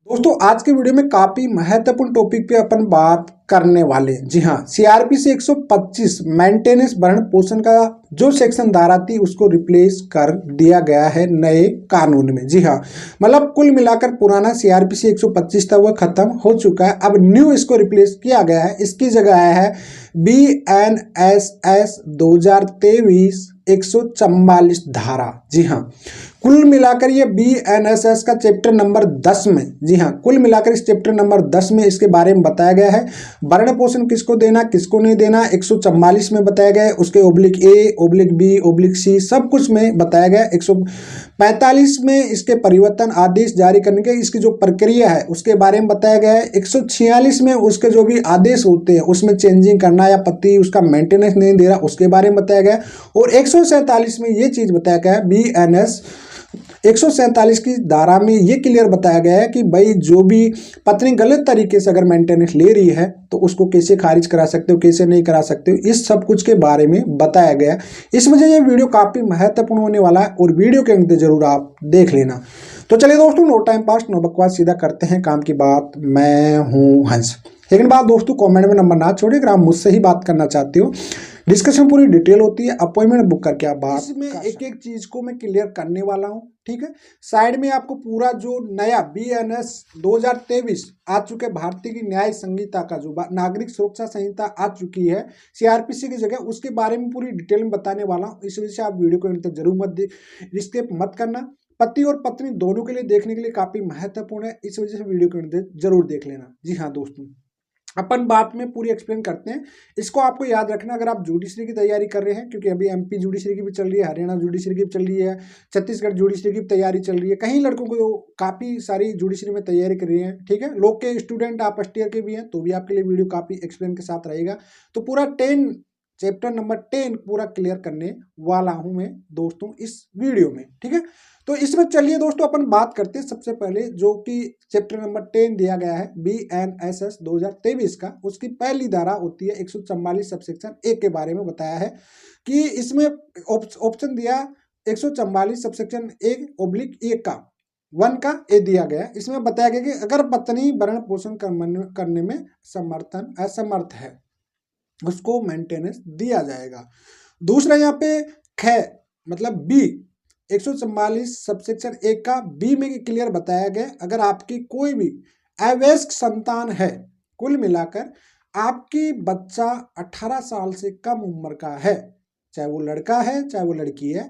दोस्तों आज के वीडियो में काफी महत्वपूर्ण टॉपिक पे अपन बात करने वाले हैं। जी हाँ, सीआरपीसी 125 मेंटेनेंस भरण पोषण का जो सेक्शन धारा थी उसको रिप्लेस कर दिया गया है नए कानून में। जी हाँ, मतलब कुल मिलाकर पुराना सीआरपीसी 125 था वह खत्म हो चुका है। अब न्यू इसको रिप्लेस किया गया है। इसकी जगह आया है BNSS 2023 144 धारा। जी हाँ, कुल मिलाकर ये BNSS का चैप्टर नंबर 10 में, जी हाँ, कुल मिलाकर इस चैप्टर नंबर 10 में इसके बारे में बताया गया है। भरण पोषण किसको देना किसको नहीं देना 144 में बताया गया है। उसके /A/B/C सब कुछ में बताया गया है। 145 में इसके परिवर्तन आदेश जारी करने के इसकी जो प्रक्रिया है उसके बारे में बताया गया है। 146 में उसके जो भी आदेश होते हैं उसमें चेंजिंग करना या पति उसका मेंटेनेंस नहीं दे रहा उसके बारे में बताया गया है। और 147 में ये चीज बताया गया है, BNS 147 की धारा में ये क्लियर बताया गया है कि भाई जो भी पत्नी गलत तरीके से अगर मेंटेनेंस ले रही है तो उसको कैसे खारिज करा सकते हो, कैसे नहीं करा सकते हो, इस सब कुछ के बारे में बताया गया है। इस वजह ये वीडियो काफी महत्वपूर्ण होने वाला है और वीडियो के अंत जरूर आप देख लेना। तो चलिए दोस्तों, नो टाइम पास नो बकवास, सीधा करते हैं काम की बात। मैं हूं हंस। लेकिन बात दोस्तों, कमेंट में नंबर ना छोड़िए अगर आप मुझसे ही बात करना चाहते हो। डिस्कशन पूरी डिटेल होती है, अपॉइंटमेंट बुक करके आप बात इसमें एक एक चीज को मैं क्लियर करने वाला हूं। ठीक है, साइड में आपको पूरा जो नया BNS 2023 आ चुके भारतीय की न्याय संहिता का जो नागरिक सुरक्षा संहिता आ चुकी है सीआरपीसी की जगह, उसके बारे में पूरी डिटेल में बताने वाला हूं। इस वजह से आप वीडियो को अंत तक जरूर मत स्किप मत करना। पति और पत्नी दोनों के लिए देखने के लिए काफी महत्वपूर्ण है, इस वजह से वीडियो को अंत तक जरूर देख लेना। जी हाँ दोस्तों, अपन बात में पूरी एक्सप्लेन करते हैं। इसको आपको याद रखना अगर आप जुडिशरी की तैयारी कर रहे हैं, क्योंकि अभी MP जुडिशरी की भी चल रही है, हरियाणा जुडिशरी की भी चल रही है, छत्तीसगढ़ जुडिशरी की भी तैयारी चल रही है। कई लड़कों को काफ़ी सारी जुडिशरी में तैयारी कर रही है। ठीक है, लोग के स्टूडेंट आप फर्स्ट ईयर के भी हैं तो भी आपके लिए वीडियो काफ़ी एक्सप्लेन के साथ रहेगा। तो पूरा 10 चैप्टर नंबर 10 पूरा क्लियर करने वाला हूं मैं दोस्तों इस वीडियो में। ठीक है, तो इसमें चलिए दोस्तों अपन बात करते हैं सबसे पहले जो कि चैप्टर नंबर 10 दिया गया है BNSS 2023 का। उसकी पहली धारा होती है 144 सबसेक्शन 1 के बारे में बताया है कि इसमें ऑप्शन दिया 144 सबसेक्शन 1/1 का 1 का ए दिया गया। इसमें बताया गया कि अगर पत्नी भरण पोषण करने में असमर्थ है उसको मेंटेनेंस दिया जाएगा। दूसरा यहाँ पे ख मतलब बी 144 सबसेक्शन 1 का बी में क्लियर बताया गया, अगर आपकी कोई भी अवयस्क संतान है, कुल मिलाकर आपकी बच्चा 18 साल से कम उम्र का है, चाहे वो लड़का है चाहे वो लड़की है,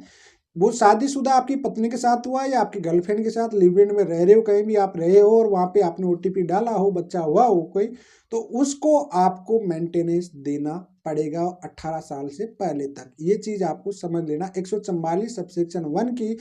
वो शादीशुदा आपकी पत्नी के साथ हुआ या आपकी गर्लफ्रेंड के साथ लिव इन में रह रहे हो, कहीं भी आप रहे हो और वहां पे आपने OTP डाला हो, बच्चा हुआ हो कोई, तो उसको आपको मेंटेनेंस देना पड़ेगा 18 साल से पहले तक। ये चीज आपको समझ लेना। 144 सबसेक्शन 1 की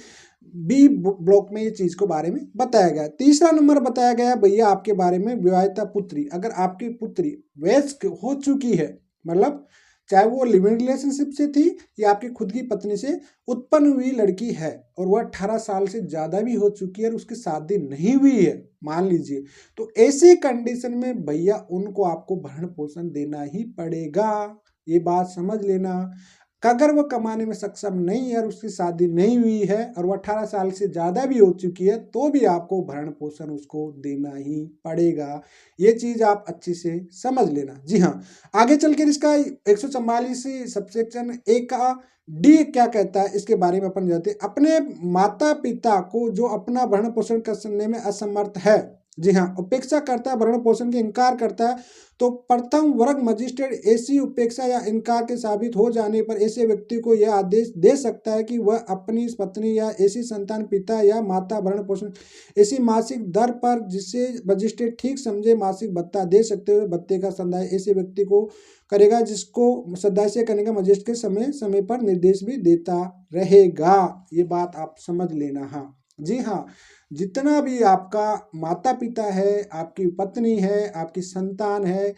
बी ब्लॉक में ये चीज को बारे में बताया गया। तीसरा नंबर बताया गया भैया आपके बारे में विवाहिता पुत्री, अगर आपकी पुत्री वयस्क हो चुकी है, मतलब चाहे वो लिविंग रिलेशनशिप से थी या आपकी खुद की पत्नी से उत्पन्न हुई लड़की है और वह 18 साल से ज्यादा भी हो चुकी है और उसकी शादी नहीं हुई है मान लीजिए, तो ऐसी कंडीशन में भैया उनको आपको भरण पोषण देना ही पड़ेगा। ये बात समझ लेना। अगर वो कमाने में सक्षम नहीं है और उसकी शादी नहीं हुई है और वो 18 साल से ज़्यादा भी हो चुकी है तो भी आपको भरण पोषण उसको देना ही पड़ेगा। ये चीज़ आप अच्छी से समझ लेना। जी हाँ, आगे चल के इसका 144 सबसेक्शन 1 का डी क्या कहता है इसके बारे में अपन जानते हैं। अपने माता पिता को जो अपना भरण पोषण करने में असमर्थ है, जी हाँ, उपेक्षा करता है, भरण पोषण के इनकार करता है, तो प्रथम वर्ग मजिस्ट्रेट ऐसी उपेक्षा या इनकार के साबित हो जाने पर ऐसे व्यक्ति को यह आदेश दे सकता है कि वह अपनी पत्नी या ऐसी संतान पिता या माता भरण पोषण ऐसी मासिक दर पर जिसे मजिस्ट्रेट ठीक समझे मासिक भत्ता दे सकते हुए भत्ते का संदाय ऐसे व्यक्ति को करेगा जिसको सदस्य करने का मजिस्ट्रेट के समय समय पर निर्देश भी देता रहेगा। ये बात आप समझ लेना। हाँ जी हाँ, जितना भी आपका माता पिता है, आपकी पत्नी है, आपकी संतान है,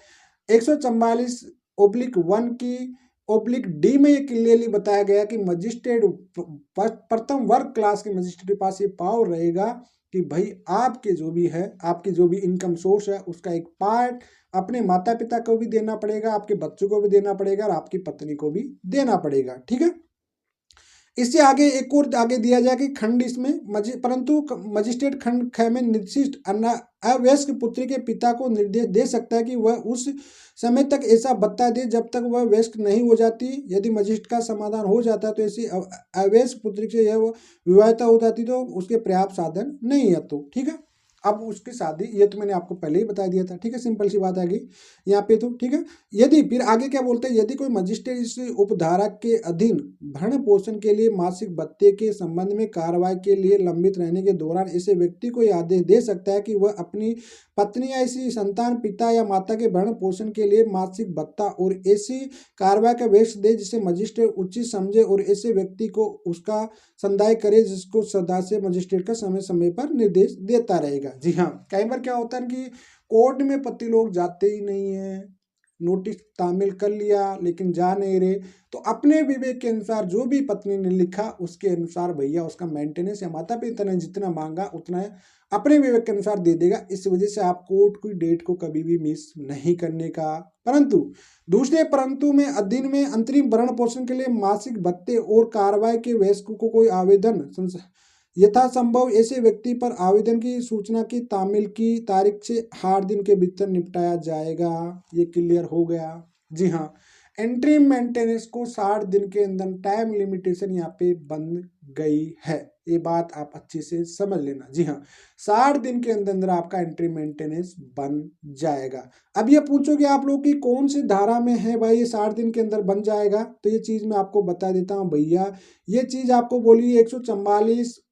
144/1 की /D में ये क्लियरली बताया गया कि मजिस्ट्रेट प्रथम वर्ग क्लास के मजिस्ट्रेट के पास ये पावर रहेगा कि भाई आपके जो भी है, आपकी जो भी इनकम सोर्स है उसका एक पार्ट अपने माता पिता को भी देना पड़ेगा, आपके बच्चों को भी देना पड़ेगा और आपकी पत्नी को भी देना पड़ेगा। ठीक है, इससे आगे एक और आगे दिया जाए कि खंड इसमें परंतु मजिस्ट्रेट खंड ख में निर्दिष्ट अवयस्क पुत्री के पिता को निर्देश दे सकता है कि वह उस समय तक ऐसा भत्ता दे जब तक वह वयस्क नहीं हो जाती। यदि मजिस्ट्रेट का समाधान हो जाता है तो ऐसी अवयस्क पुत्री से यह विवाहिता हो जाती तो उसके पर्याप्त साधन नहीं है। तो ठीक है, अब उसकी शादी, ये तो मैंने आपको पहले ही बता दिया था। ठीक है, सिंपल सी बात आ गई यहाँ पे। तो ठीक है, यदि फिर आगे क्या बोलते हैं, यदि कोई मजिस्ट्रेट इस उपधारा के अधीन भरण पोषण के लिए मासिक भत्ते के संबंध में कार्रवाई के लिए लंबित रहने के दौरान ऐसे व्यक्ति को यह आदेश दे सकता है कि वह अपनी पत्नी या ऐसी संतान, पिता या माता के भरण पोषण के लिए मासिक भत्ता और ऐसी कार्रवाई का वेश दे जिसे मजिस्ट्रेट उचित समझे और ऐसे व्यक्ति को उसका संदाय करे जिसको सदा से मजिस्ट्रेट का समय समय पर निर्देश देता रहेगा। जी हाँ, कई बार क्या होता है कि कोर्ट में पति लोग जाते ही नहीं है, नोटिस तामील कर लिया लेकिन जा नहीं रहे, तो अपने विवेक के अनुसार जो भी पत्नी ने लिखा उसके अनुसार भैया उसका मेंटेनेंस या माता पिता ने जितना मांगा उतना अपने विवेक के अनुसार दे देगा। इस वजह से आप कोर्ट की डेट को कभी भी मिस नहीं करने का। परंतु दूसरे परंतु में अधीन में अंतरिम भरण पोषण के लिए मासिक भत्ते और कार्रवाई के वयस्क को कोई आवेदन यथासंभव ऐसे व्यक्ति पर आवेदन की सूचना की तामील की तारीख से 8 दिन के भीतर निपटाया जाएगा। ये क्लियर हो गया। जी हाँ, एंट्री मेंटेनेंस को 60 दिन के अंदर टाइम लिमिटेशन यहाँ पे बन गई है, ये बात आप अच्छे से समझ लेना। जी हाँ, 60 दिन के अंदर अंदर आपका एंट्री मेंटेनेंस बन जाएगा। अब ये पूछोगे आप लोग कि कौन सी धारा में है भाई ये 60 दिन के अंदर बन जाएगा, तो ये चीज मैं आपको बता देता हूँ भैया। ये चीज आपको बोली 144/1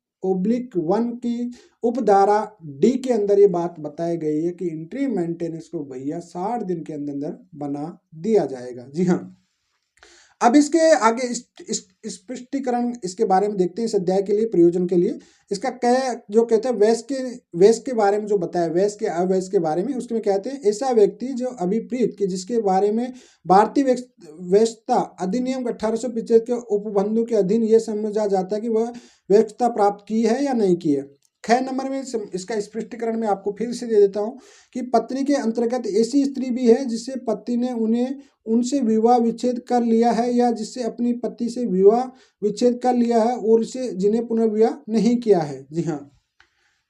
की उपधारा डी के अंदर ये बात बताई गई है कि एंट्री मेंटेनेंस को भैया 60 दिन के अंदर अंदर बना दिया जाएगा। जी हाँ, अब इसके आगे स्पष्टीकरण इसके बारे में देखते हैं इस अध्याय के लिए प्रयोजन के लिए। इसका जो कहते हैं वैश्य के बारे में जो बताया, वैश्य के अवैश्य के बारे में, उसमें कहते हैं ऐसा व्यक्ति जो अभिप्रीत के जिसके बारे में भारतीय वैश्यता अधिनियम 1875 के उपबंधों के अधीन यह समझा जाता है कि वह वैश्यता प्राप्त की है या नहीं की है। 6 नंबर में इसका स्पष्टीकरण मैं आपको फिर से दे देता हूं कि पत्नी के अंतर्गत ऐसी स्त्री भी है जिससे पति ने उनसे विवाह विच्छेद कर लिया है या जिससे अपनी पति से विवाह विच्छेद कर लिया है और इसे जिन्हें पुनर्विवाह नहीं किया है। जी हाँ,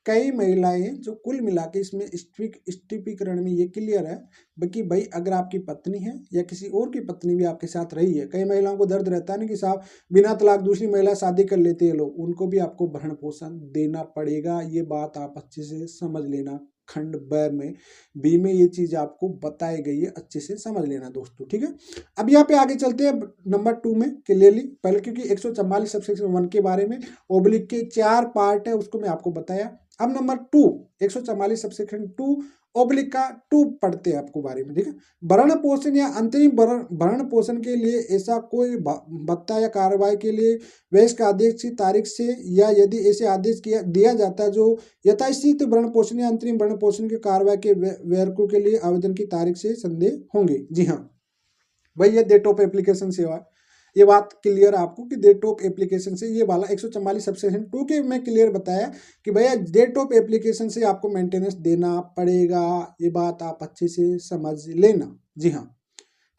कई महिलाएं जो कुल मिला के इसमें स्पष्टीकरण में ये क्लियर है कि भाई अगर आपकी पत्नी है या किसी और की पत्नी भी आपके साथ रही है, कई महिलाओं को दर्द रहता है ना कि साहब बिना तलाक दूसरी महिला शादी कर लेते हैं लोग, उनको भी आपको भरण पोषण देना पड़ेगा। ये बात आप अच्छे से समझ लेना। खंड ब में बी में ये चीज आपको बताई गई है, अच्छे से समझ लेना दोस्तों। ठीक है, अब यहाँ पे आगे चलते हैं नंबर 2 में क्लियरली पहले, क्योंकि 144 सबसेक्शन 1 के बारे में ओब्लिक के 4 पार्ट है उसको मैं आपको बताया। अब नंबर 2 144 सबसेक्शन 2 ओब्लिक का 2 पढ़ते हैं आपको बारे में। ठीक है, भरण पोषण या अंतरिम भरण पोषण के लिए ऐसा कोई भत्ता या कार्रवाई के लिए वयस्क आदेश की तारीख से या यदि ऐसे आदेश दिया जाता है जो यथास्थित भरण पोषण या अंतरिम भरण पोषण की कार्रवाई के व्यर्कों के लिए आवेदन की तारीख से संदेह होंगे। जी हाँ भाई, ये डेट ऑफ एप्लीकेशन सेवा, ये बात क्लियर आपको कि डेट ऑफ एप्लीकेशन से ये वाला 144 सबसेक्शन 2 के मैं क्लियर बताया कि भैया डेट ऑफ एप्लीकेशन से आपको मेंटेनेंस देना पड़ेगा। ये बात आप अच्छे से समझ लेना। जी हाँ,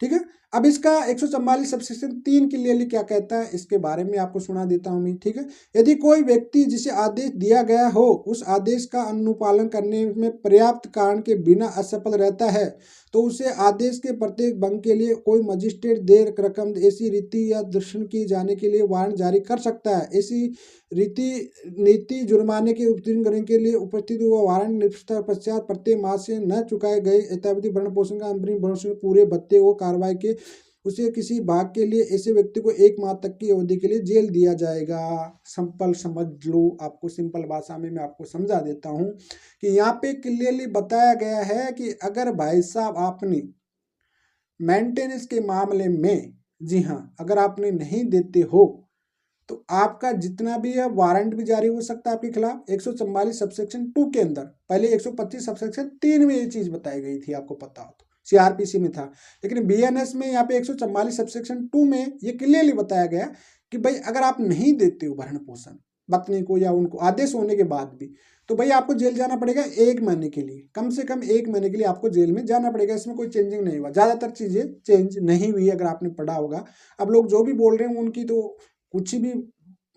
ठीक है। अब इसका 144 सबसेक्शन 3 क्लियरली क्या कहता है इसके बारे में आपको सुना देता हूं मैं। ठीक है, यदि कोई व्यक्ति जिसे आदेश दिया गया हो उस आदेश का अनुपालन करने में पर्याप्त कारण के बिना असफल रहता है तो उसे आदेश के प्रत्येक भंग के लिए कोई मजिस्ट्रेट देर रकम ऐसी रीति या दर्शन की जाने के लिए वारंट जारी कर सकता है। ऐसी नीति जुर्माने के उत्तीर्ण करने के लिए उपस्थित हुआ वारंट निष्ठा पश्चात प्रत्येक मास से न चुकाए गए यथावधि भरण पोषण का अंतरिम भरण पोषण पूरे भत्ते और कार्रवाई के उसे किसी भाग के लिए ऐसे व्यक्ति को 1 माह तक की अवधि के लिए जेल दिया जाएगा। सिंपल समझ लो, आपको सिंपल भाषा में मैं आपको समझा देता हूं कि यहाँ पे क्लियरली बताया गया है कि अगर भाई साहब आपने मेंटेनेंस के मामले में, जी हाँ, अगर आपने नहीं देते हो तो आपका जितना भी है वारंट भी जारी हो सकता है आपके खिलाफ 144 सबसेक्शन 2 के अंदर। पहले 125 सबसेक्शन 3 में ये चीज बताई गई थी, आपको पता हो तो सीआरपीसी में था, लेकिन बीएनएस में यहाँ पे 144 सबसेक्शन 2 में ये क्लियरली बताया गया कि भाई अगर आप नहीं देते हो भरण पोषण पत्नी को या उनको आदेश होने के बाद भी, तो भाई आपको जेल जाना पड़ेगा 1 महीने के लिए, कम से कम 1 महीने के लिए आपको जेल में जाना पड़ेगा। इसमें कोई चेंजिंग नहीं हुआ, ज्यादातर चीजें चेंज नहीं हुई अगर आपने पढ़ा होगा। अब लोग जो भी बोल रहे हैं उनकी तो कुछ भी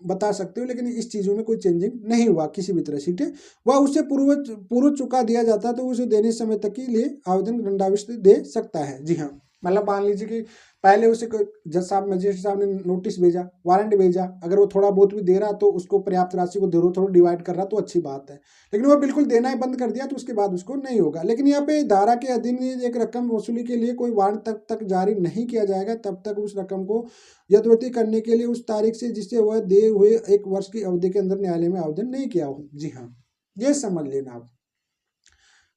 बता सकते हो, लेकिन इस चीज़ों में कोई चेंजिंग नहीं हुआ किसी भी तरह से, ठीक है। वह उससे पूर्व चुका दिया जाता तो उसे देने समय तक के लिए आवेदन दंडादेश दे सकता है। जी हाँ, मतलब मान लीजिए कि पहले उसे जज साहब मजिस्ट्रेट साहब ने नोटिस भेजा, वारंट भेजा, अगर वो थोड़ा बहुत भी दे रहा तो उसको पर्याप्त राशि को थोड़ा थोड़ा डिवाइड कर रहा तो अच्छी बात है, लेकिन वो बिल्कुल देना ही बंद कर दिया तो उसके बाद उसको नहीं होगा। लेकिन यहाँ पे धारा के अधीन एक रकम वसूली के लिए कोई वारंट तक जारी नहीं किया जाएगा, तब तक उस रकम को यथावत करने के लिए उस तारीख से जिससे वह दिए हुए 1 वर्ष की अवधि के अंदर न्यायालय में आवेदन नहीं किया हो। जी हाँ, ये समझ लेना आप।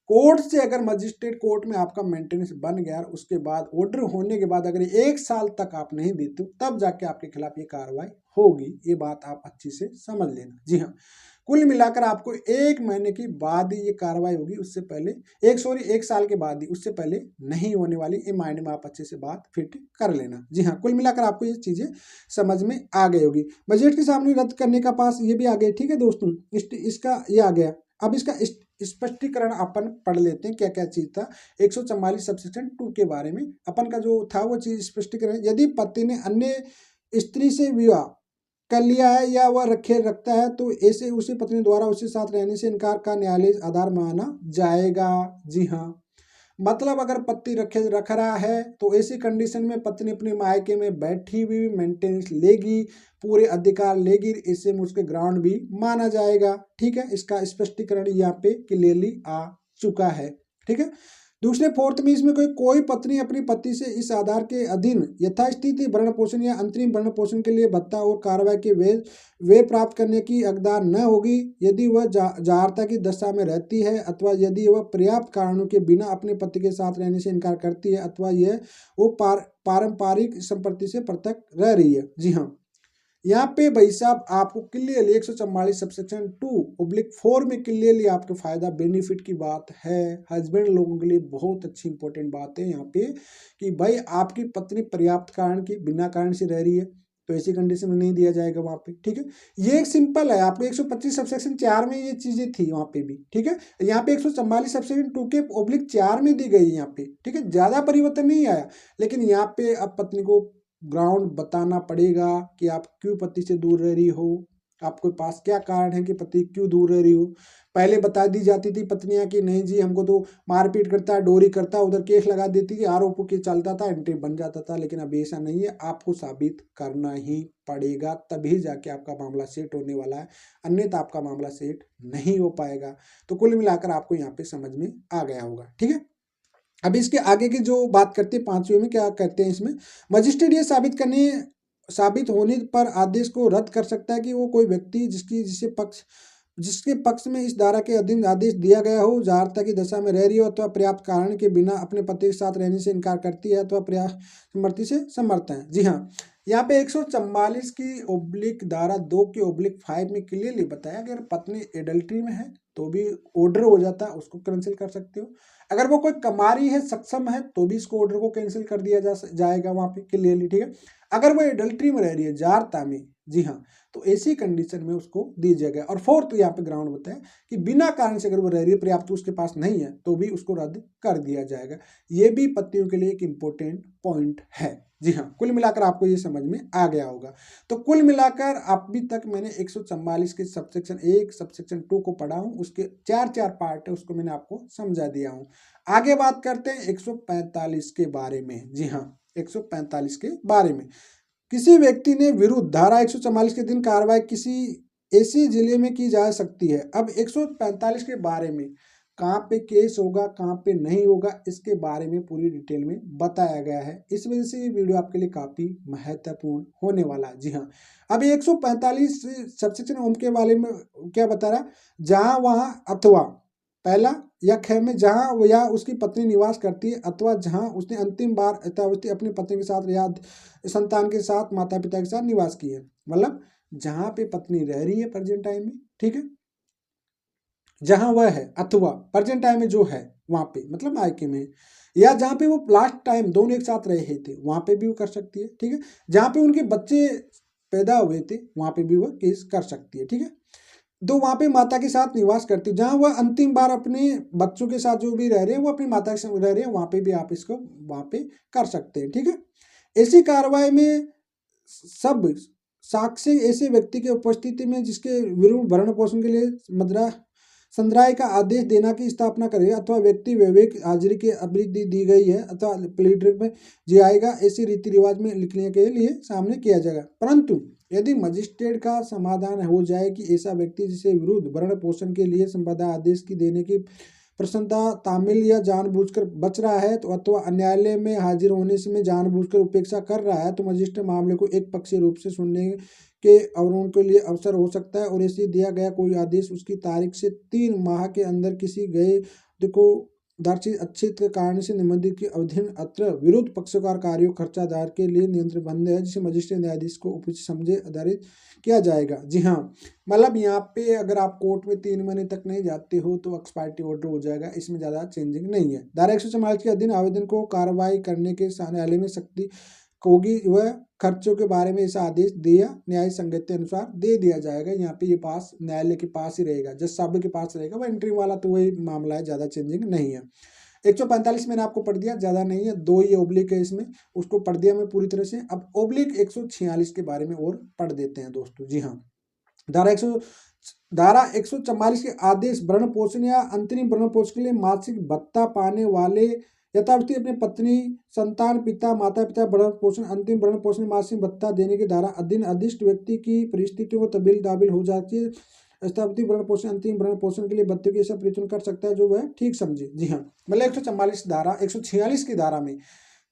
कोर्ट से अगर मजिस्ट्रेट कोर्ट में आपका मेंटेनेंस बन गया, उसके बाद ऑर्डर होने के बाद अगर 1 साल तक आप नहीं देते तब जाके आपके खिलाफ ये कार्रवाई होगी। ये बात आप अच्छी से समझ लेना। जी हाँ, कुल मिलाकर आपको 1 महीने की बाद ही ये कार्रवाई होगी, उससे पहले 1 साल के बाद ही, उससे पहले नहीं होने वाली। ये मायने में आप अच्छे से बात फिट कर लेना। जी हाँ, कुल मिलाकर आपको ये चीजें समझ में आ गई होगी। बजट के सामने रद्द करने का पास ये भी आ गया, ठीक है दोस्तों, इसका ये आ गया। अब इसका स्पष्टीकरण अपन पढ़ लेते हैं, क्या क्या चीज था 144 सबसेक्शन 2 के बारे में। अपन का जो था वो चीज स्पष्टीकरण, यदि पति ने अन्य स्त्री से विवाह कर लिया है या वह रखता है तो ऐसे उसी पत्नी द्वारा उसके साथ रहने से इनकार का न्यायालय आधार माना जाएगा। जी हाँ, मतलब अगर पति रख रहा है तो ऐसी कंडीशन में पत्नी अपने मायके में बैठी हुई मेंटेनेंस लेगी, पूरे अधिकार लेगी, इससे उसके ग्राउंड भी माना जाएगा। ठीक है, इसका स्पष्टीकरण यहाँ पे क्लियरली आ चुका है। ठीक है, दूसरे फोर्थ में इसमें कोई पत्नी अपनी पति से इस आधार के अधीन यथास्थिति भरण पोषण या अंतरिम भरण पोषण के लिए भत्ता और कार्रवाई के वे प्राप्त करने की हकदार न होगी यदि वह जारता की दशा में रहती है, अथवा यदि वह पर्याप्त कारणों के बिना अपने पति के साथ रहने से इनकार करती है, अथवा यह वो पारंपरिक संपत्ति से पृथक रह रही है। जी हाँ, यहाँ पे भाई साहब आपको क्लियरली 144 सबसेक्शन 2/4 में क्लियरली आपके फायदा बेनिफिट की बात है। हस्बैंड लोगों के लिए बहुत अच्छी इंपॉर्टेंट बात है यहाँ पे कि भाई आपकी पत्नी पर्याप्त कारण की बिना कारण से रह रही है तो ऐसी कंडीशन में नहीं दिया जाएगा वहाँ पे। ठीक है, ये एक सिंपल है, आपको 125 सबसेक्शन 4 में ये चीजें थी वहाँ पे भी। ठीक है, यहाँ पे 144 सबसेक्शन 2 के /4 में दी गई यहाँ पे। ठीक है, ज्यादा परिवर्तन नहीं आया, लेकिन यहाँ पे अब पत्नी को ग्राउंड बताना पड़ेगा कि आप क्यों पति से दूर रह रही हो, आपके पास क्या कारण है कि पति क्यों दूर रह रही हो। पहले बता दी जाती थी पत्नियां कि नहीं जी हमको तो मारपीट करता है, डोरी करता है, उधर केस लगा देती थी, आरोप के चलता था, एंट्री बन जाता था। लेकिन अब ऐसा नहीं है, आपको साबित करना ही पड़ेगा, तभी जाके आपका मामला सेट होने वाला है, अन्यथा आपका मामला सेट नहीं हो पाएगा। तो कुल मिलाकर आपको यहाँ पे समझ में आ गया होगा। ठीक है, अब इसके आगे की जो बात करते हैं 5वें में, क्या करते हैं इसमें, मजिस्ट्रेट ये साबित होने पर आदेश को रद्द कर सकता है कि वो कोई व्यक्ति जिसके पक्ष में इस धारा के अधीन आदेश दिया गया हो, जारता की दशा में रह रही हो अथवा पर्याप्त कारण के बिना अपने पति के साथ रहने से इनकार करती है अथवा पर्याप्त सम्मति से समर्थ है। जी हाँ, यहाँ पे 144 की धारा 2 के /5 में क्लियरली बताया अगर पत्नी एडल्ट्री में है तो भी ऑर्डर हो जाता है, उसको कैंसिल कर सकते हो। अगर वो कोई कमारी है, सक्षम है, तो भी इसको ऑर्डर को कैंसिल कर दिया जाएगा वहां पे क्लियरली। ठीक है, अगर वो एडल्ट्री में रह रही है, जारता में, जी हाँ, तो ऐसी कंडीशन में उसको दी जाएगा। और फोर्थ यहाँ पे ग्राउंड बताया कि बिना कारण से अगर वो रह रही है, पर्याप्त उसके पास नहीं है, तो भी उसको रद्द कर दिया जाएगा। ये भी पत्नियों के लिए एक इंपॉर्टेंट पॉइंट है। जी हाँ, कुल मिलाकर आपको ये समझ में आ गया होगा। तो कुल मिलाकर अभी तक मैंने 144 के सबसेक्शन 1 सबसेक्शन 2 को पढ़ा हूँ, उसके 4 पार्ट है, उसको मैंने आपको समझा दिया हूँ। आगे बात करते हैं 145 के बारे में। जी हाँ, 145 के बारे में, किसी व्यक्ति ने विरुद्ध धारा 144 के दिन कार्रवाई किसी ऐसे जिले में की जा सकती है। अब 145 के बारे में कहाँ पे केस होगा, कहाँ पे नहीं होगा, इसके बारे में पूरी डिटेल में बताया गया है। इस वजह से ये वीडियो आपके लिए काफी महत्वपूर्ण होने वाला है। जी हाँ, अब 145 सबसेक्शन ओम के बारे में क्या बता रहा, जहां वहां अथवा पहला या ख में जहां या उसकी पत्नी निवास करती है अथवा जहां उसने अंतिम बार यथावस्थी अपनी पत्नी के साथ या संतान के साथ माता पिता के साथ निवास किया है। मतलब जहां पे पत्नी रह रही है प्रेजेंट टाइम में, ठीक है, जहां वह है, अथवा प्रेजेंट टाइम में जो है वहां पे मतलब मायके में, या जहां पे वो लास्ट टाइम दोनों एक साथ रहे थे वहां पे भी वो कर सकती है। ठीक है, जहां पे उनके बच्चे पैदा हुए थे वहां पे भी वह केस कर सकती है। ठीक है, तो वहां पे माता के साथ निवास करती है, जहां वह अंतिम बार अपने बच्चों के साथ जो भी रह रहे हैं वो अपनी माता के साथ रह रहे हैं, वहां पे भी आप इसको वहां पे कर सकते हैं। ठीक है, ऐसी कार्रवाई में सब साक्ष्य ऐसे व्यक्ति के उपस्थिति में जिसके विरुद्ध भरण पोषण के लिए मुद्रा संद्राय का आदेश देना की स्थापना करेगा, अथवा व्यक्ति विवेक हाजिरी की अवधि दी गई है अथवा प्लीडर में जियाएगा, ऐसी रीति रिवाज में लिखने के लिए सामने किया जाएगा। परंतु यदि मजिस्ट्रेट का समाधान हो जाए कि ऐसा व्यक्ति जिसे विरुद्ध भरण पोषण के लिए संपदा आदेश की देने की प्रसन्नता तामिल या जानबूझकर बच रहा है, तो अथवा न्यायालय में हाजिर होने से में जानबूझकर उपेक्षा कर रहा है, तो मजिस्ट्रेट मामले को एक पक्षीय रूप से सुनने के अवरोध के लिए अवसर हो सकता है, और ऐसे दिया गया कोई आदेश उसकी तारीख से 3 माह के अंदर किसी गए को दर्शित अच्छित कारण से निबंधित के अधीन अत्र विरुद्ध पक्षकार कार्यों खर्चादार के लिए नियंत्रण बंद है, जिसे मजिस्ट्रेट न्यायाधीश को उचित समझे आधारित किया जाएगा। जी हाँ, मतलब यहाँ पे अगर आप कोर्ट में 3 महीने तक नहीं जाते हो तो एक्सपायरी ऑर्डर हो जाएगा, इसमें ज़्यादा चेंजिंग नहीं है। धारा 144 के अधीन आवेदन को कार्रवाई करने के न्यायालय में शक्ति होगी, वह खर्चों के बारे में ऐसा आदेश दिया न्याय संगत के अनुसार दे दिया जाएगा। यहाँ पे ये पास न्यायालय के पास ही रहेगा, जज साहब के पास रहेगा, वह एंट्री वाला तो वही मामला है, ज़्यादा चेंजिंग नहीं है। 145 मैंने आपको पढ़ दिया, ज़्यादा नहीं है, 2 ये ओब्लिक है इसमें, उसको पढ़ दिया मैं पूरी तरह से। अब ओब्लिक 146 के बारे में और पढ़ देते हैं दोस्तों। जी हाँ, धारा 144 के आदेश भरण पोषण या अंतरिम भरण पोषण के लिए मासिक भत्ता पाने वाले यथावस्थी अपनी पत्नी, संतान, पिता, माता पिता भरण पोषण, अंतिम भरण पोषण मासिक भत्ता देने की धारा अधीन अधिष्ट व्यक्ति की परिस्थितियों को तब्दील दाबिल हो जाती है। स्थापित भरण पोषण अंतिम भरण पोषण के लिए भत्ते की ऐसा प्रयत्न कर सकता है जो वह ठीक समझे। जी हाँ, मतलब 144 धारा 146 की धारा में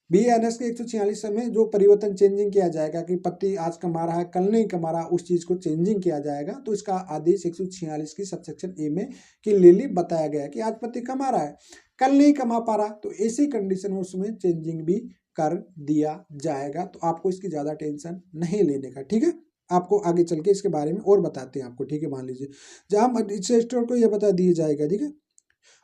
BNS के 146 में जो परिवर्तन चेंजिंग किया जाएगा कि पति आज कमा रहा है कल नहीं कमा रहा, उस चीज को चेंजिंग किया जाएगा, तो इसका आदेश 146 की सबसेक्शन ए में क्लियरली बताया गया है कि आज पति कमा रहा है कल नहीं कमा पा रहा, तो ऐसी कंडीशन में उसमें चेंजिंग भी कर दिया जाएगा। तो आपको इसकी ज्यादा टेंशन नहीं लेने का, ठीक है। आपको आगे चल के इसके बारे में और बताते हैं आपको, ठीक है। मान लीजिए जहां मजिस्ट्रेट को यह बता दिया जाएगा, ठीक है।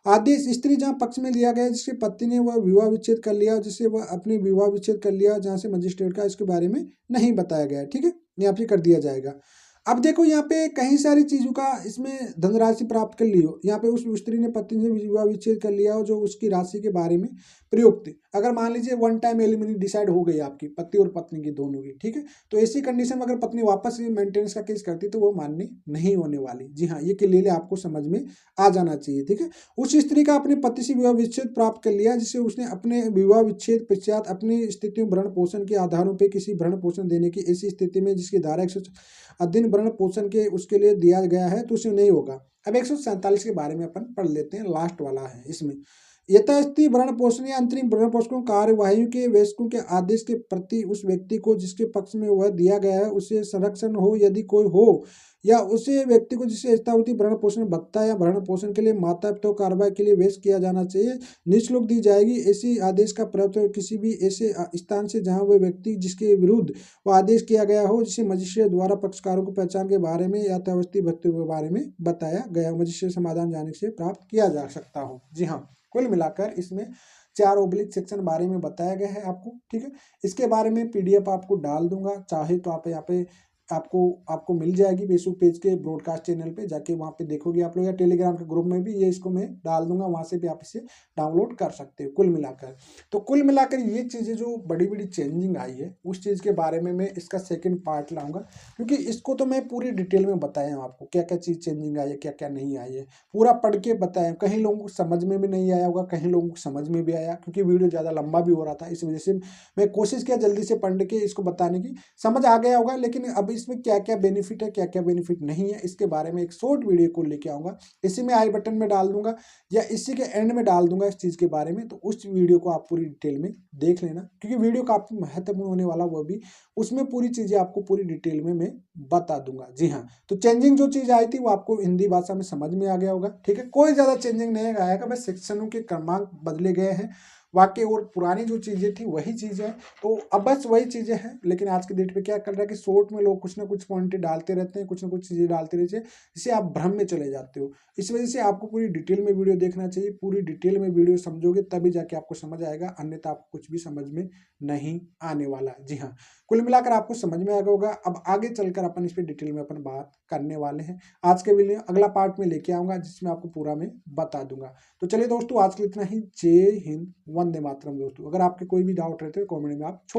आदेश स्त्री जहां पक्ष में लिया गया जिसके पति ने वह विवाह विच्छेद कर लिया, जिससे वह अपनी विवाह विच्छेद कर लिया, जहां से मजिस्ट्रेट का इसके बारे में नहीं बताया गया, ठीक है, यहाँ पे कर दिया जाएगा। अब देखो यहाँ पे कई सारी चीजों का इसमें धनराशि प्राप्त कर ली हो, यहाँ पे उस स्त्री ने पति से विवाह विच्छेद कर लिया हो जो उसकी राशि के बारे में प्रयुक्त, अगर मान लीजिए वन टाइम एलिमनी डिसाइड हो गई आपकी पति और पत्नी की दोनों की, ठीक है, तो ऐसी कंडीशन में अगर पत्नी वापस मेंटेनेंस का केस करती तो वो मान्य नहीं होने वाली। जी हाँ, ये क्लियरली आपको समझ में आ जाना चाहिए, ठीक है। उस स्त्री का अपने पति से विवाह विच्छेद प्राप्त कर लिया जिससे उसने अपने विवाह विच्छेद पश्चात अपनी स्थितियों भरण पोषण के आधारों पर किसी भरण पोषण देने की ऐसी स्थिति में जिसकी धारा 100 अधीन भरण पोषण के उसके लिए दिया गया है तो उसे नहीं होगा। अब 147 के बारे में अपन पढ़ लेते हैं, लास्ट वाला है इसमें। यथास्थिति भरण पोषण या अंतरिम भरण पोषण कार्यवाहियों के वयस्कों के आदेश के प्रति उस व्यक्ति को जिसके पक्ष में वह दिया गया है उसे संरक्षण हो यदि कोई हो, या उसे व्यक्ति को जिसे यथावधि भरण पोषण भत्ता या भरण पोषण के लिए माता पिता कार्रवाई के लिए व्यस्त किया जाना चाहिए, निःशुल्क दी जाएगी। ऐसी आदेश का प्रवर्तन किसी भी ऐसे स्थान से जहां वह व्यक्ति जिसके विरुद्ध वह आदेश किया गया हो, जिसे मजिस्ट्रेट द्वारा पक्षकारों को पहचान के बारे में या यथावस्थी भत्ते के बारे में बताया गया मजिस्ट्रेट समाधान जाने से प्राप्त किया जा सकता हो। जी हाँ, कुल मिलाकर इसमें 4 ओब्लिक सेक्शन बारे में बताया गया है आपको, ठीक है। इसके बारे में PDF आपको डाल दूंगा, चाहे तो आप यहाँ पे आपको मिल जाएगी फेसबुक पेज के ब्रॉडकास्ट चैनल पे जाके, वहाँ पे देखोगे आप लोग, या टेलीग्राम के ग्रुप में भी ये इसको मैं डाल दूंगा, वहाँ से भी आप इसे डाउनलोड कर सकते हो। कुल मिलाकर तो कुल मिलाकर ये चीज़ें जो बड़ी बड़ी चेंजिंग आई है उस चीज़ के बारे में मैं इसका सेकंड पार्ट लाऊंगा, क्योंकि इसको तो मैं पूरी डिटेल में बताया हूँ आपको क्या क्या चीज़ चेंजिंग आई है क्या क्या नहीं आई है, पूरा पढ़ के बताया। कहीं लोगों को समझ में भी नहीं आया होगा, कहीं लोगों को समझ में भी आया, क्योंकि वीडियो ज़्यादा लंबा भी हो रहा था, इस वजह से मैं कोशिश किया जल्दी से पढ़ के इसको बताने की, समझ आ गया होगा। लेकिन अब इसमें क्या क्या बेनिफिट है क्या क्या बेनिफिट नहीं है इसके बारे में एक शॉर्ट वीडियो को लेके आऊंगा, इसी में आई बटन में डाल दूंगा या इसी के एंड में डाल दूंगा इस चीज के बारे में, तो उस वीडियो को आप पूरी डिटेल में देख लेना, क्योंकि वीडियो काफी महत्वपूर्ण होने वाला, वो भी उसमें पूरी चीजें आपको पूरी डिटेल में मैं बता दूंगा। जी हाँ, तो चेंजिंग जो चीज आई थी वो आपको हिंदी भाषा में समझ में आ गया होगा, ठीक है। कोई ज्यादा चेंजिंग नहीं आएगा, बस सेक्शनों के क्रमांक बदले गए हैं, वाक्य और पुरानी जो चीज़ें थी वही चीज़ें हैं, तो अब बस वही चीज़ें हैं। लेकिन आज की डेट पे क्या कर रहा है कि शॉर्ट में लोग कुछ ना कुछ पॉइंट डालते रहते हैं, कुछ ना कुछ चीज़ें डालते रहते हैं, जिससे आप भ्रम में चले जाते हो। इस वजह से आपको पूरी डिटेल में वीडियो देखना चाहिए, पूरी डिटेल में वीडियो समझोगे तभी जाके आपको समझ आएगा, अन्यथा आपको कुछ भी समझ में नहीं आने वाला है। जी हाँ, कुल मिलाकर आपको समझ में आ गया होगा। अब आगे चलकर अपन इस पर डिटेल में अपन बात करने वाले हैं। आज के वीडियो अगला पार्ट में लेके आऊँगा जिसमें आपको पूरा मैं बता दूंगा। तो चलिए दोस्तों, आज के लिए इतना ही। जय हिंद, वंदे मातरम। दोस्तों अगर आपके कोई भी डाउट रहते हैं तो कमेंट में आप छोड़